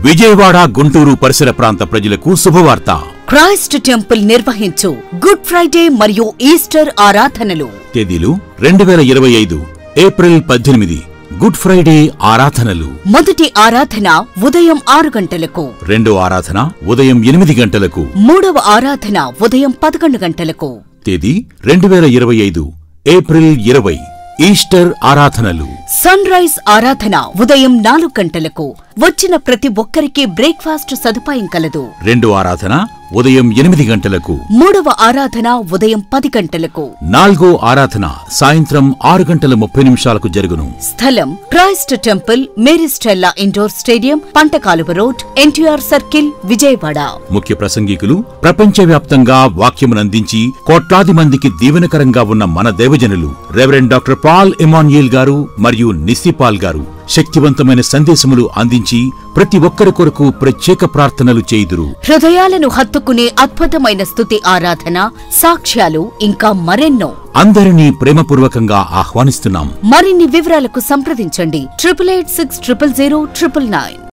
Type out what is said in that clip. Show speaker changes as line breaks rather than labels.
విజయవాడ గుంటూరు పరిసర ప్రాంత ప్రజలకు శుభవార్త.
క్రైస్ట్ టెంపుల్ నిర్వహించు గుడ్ ఫ్రైడే మరియు ఈస్టర్ ఆరాధనలు.
తేదీలు 2025 ఏప్రిల్ 18 గుడ్ ఫ్రైడే ఆరాధనలు.
మొదటి ఆరాధన ఉదయం 6 గంటలకు,
రెండో ఆరాధన ఉదయం 8 గంటలకు,
మూడవ ఆరాధన ఉదయం 11 గంటలకు.
తేదీ 2025 ఏప్రిల్ 20 ఈస్టర్ ఆరాధనలు.
సన్ రైజ్ ఆరాధన ఉదయం 4 గంటలకు. వచ్చిన ప్రతి ఒక్కరికి బ్రేక్ఫాస్ట్ సదుపాయం కలదు.
రెండో ఆరాధన ఉదయం 8 గంటలకు,
మూడవ ఆరాధన ఉదయం 10 గంటలకు,
నాలుగో ఆరాధన సాయంత్రం 6 గంటల 30 నిమిషాలకు జరుగును.
స్థలం Christ temple, Mary Stella indoor stadium, Pantakaluva road, NTR circle, Vijayawada.
ముఖ్య ప్రసంగికులు ప్రపంచవ్యాప్తంగా వాక్యమునందించి కోట్లాది మందికి దీవెనకరంగా ఉన్న మన దేవజనులు రెవరెండ్ డాక్టర్ పాల్ ఎమాన్యుయల్ గారు మరియు నిస్సి పాల్ గారు శక్తివంతమైన సందేశములు అందించి ప్రతి ఒక్కరి కొరకు ప్రత్యేక ప్రార్థనలు చేయుదురు.
హృదయాలను హత్తుకునే అద్భుతమైన స్తుతి ఆరాధన, సాక్ష్యాలు ఇంకా మరెన్నో.
అందరినీ ప్రేమపూర్వకంగా ఆహ్వానిస్తున్నాం.
మరిన్ని వివరాలకు సంప్రదించండి 8886000999.